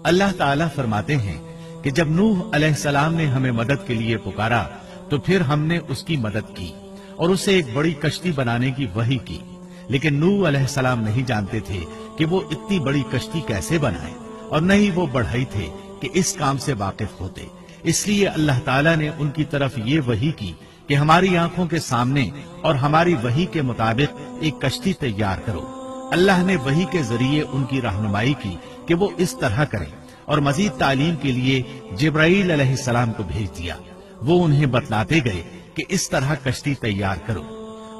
اللہ ताला फरमाते हैं कि जब नूह अलैहिस्सलाम ने हमें मदद के लिए पुकारा तो फिर हमने उसकी मदद की और उसे एक बड़ी कश्ती बनाने की वही की। लेकिन नूह अलैहिस्सलाम नहीं जानते थे कि वो इतनी बड़ी कश्ती कैसे बनाए, और न ही वो बढ़ई थे कि इस काम से वाकिफ होते। इसलिए अल्लाह ताला ने उनकी तरफ ये वही की कि हमारी आंखों के सामने और हमारी वही के मुताबिक एक कश्ती तैयार करो। अल्लाह ने वही के जरिए उनकी रहनुमाई की कि वो इस तरह करें, और मजीद तालीम के लिए जिब्राईल अलैहिस्सलाम को भेज दिया। वो उन्हें बतलाते गए कि इस तरह कश्ती तैयार करो।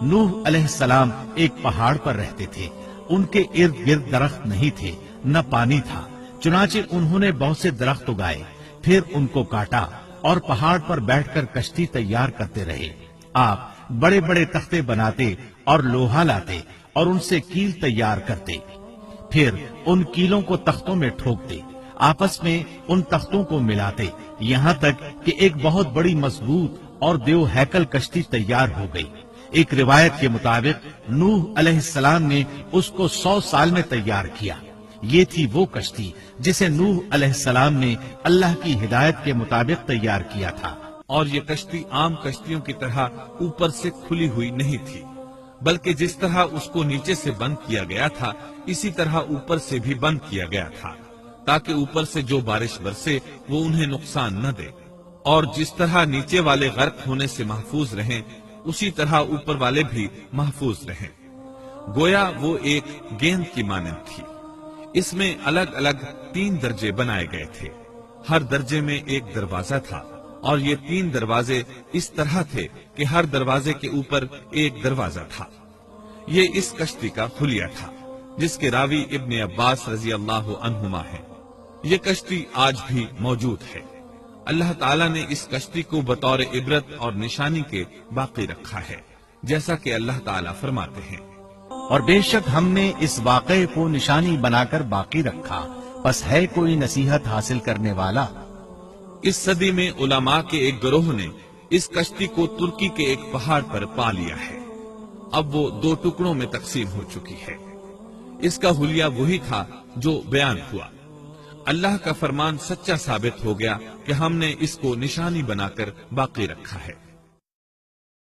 नूह अलैहिस्सलाम एक पहाड़ पर रहते थे। उनके इर्द गिर्द दरख्त नहीं थे, न पानी था। चुनाचे उन्होंने बहुत से दरख्त उगाए, फिर उनको काटा और पहाड़ पर बैठकर कश्ती तैयार करते रहे। आप बड़े बड़े तख्ते बनाते और लोहा लाते और उनसे कील तैयार करते, फिर उन कीलों को तख्तों में ठोकते, आपस में उन तख्तों को मिलाते, यहाँ तक कि एक बहुत बड़ी मजबूत और देव हैकल कश्ती तैयार हो गई। एक रिवायत के मुताबिक नूह अलैहिस्सलाम ने उसको 100 साल में तैयार किया। ये थी वो कश्ती जिसे नूह अलैहिस्सलाम ने अल्लाह की हिदायत के मुताबिक तैयार किया था। और ये कश्ती आम कश्तियों की तरह ऊपर से खुली हुई नहीं थी, बल्कि जिस तरह उसको नीचे से बंद किया गया था इसी तरह ऊपर से भी बंद किया गया था, ताकि ऊपर से जो बारिश बरसे वो उन्हें नुकसान न दे। और जिस तरह नीचे वाले गर्क होने से महफूज रहें, उसी तरह ऊपर वाले भी महफूज रहें। गोया वो एक गेंद की मानंद थी। इसमें अलग अलग 3 दर्जे बनाए गए थे। हर दर्जे में एक दरवाजा था, और ये 3 दरवाजे इस तरह थे कि हर दरवाजे के ऊपर एक दरवाजा था। ये इस कश्ती का हुलिया था, जिसके रावी इब्ने अब्बास रजी अल्लाह अन्हुमा है। ये कश्ती आज भी मौजूद है। अल्लाह ताला ने इस कश्ती को बतौर इबरत और निशानी के बाकी रखा है, जैसा कि अल्लाह ताला फरमाते हैं, और बेशक हमने इस वाक़े को निशानी बनाकर बाकी रखा, बस है कोई नसीहत हासिल करने वाला। इस सदी में उलमा के एक गिरोह ने इस कश्ती को तुर्की के एक पहाड़ पर पा लिया है। अब वो 2 टुकड़ों में तकसीम हो चुकी है। इसका हुलिया वही था जो बयान हुआ। अल्लाह का फरमान सच्चा साबित हो गया कि हमने इसको निशानी बनाकर बाकी रखा है।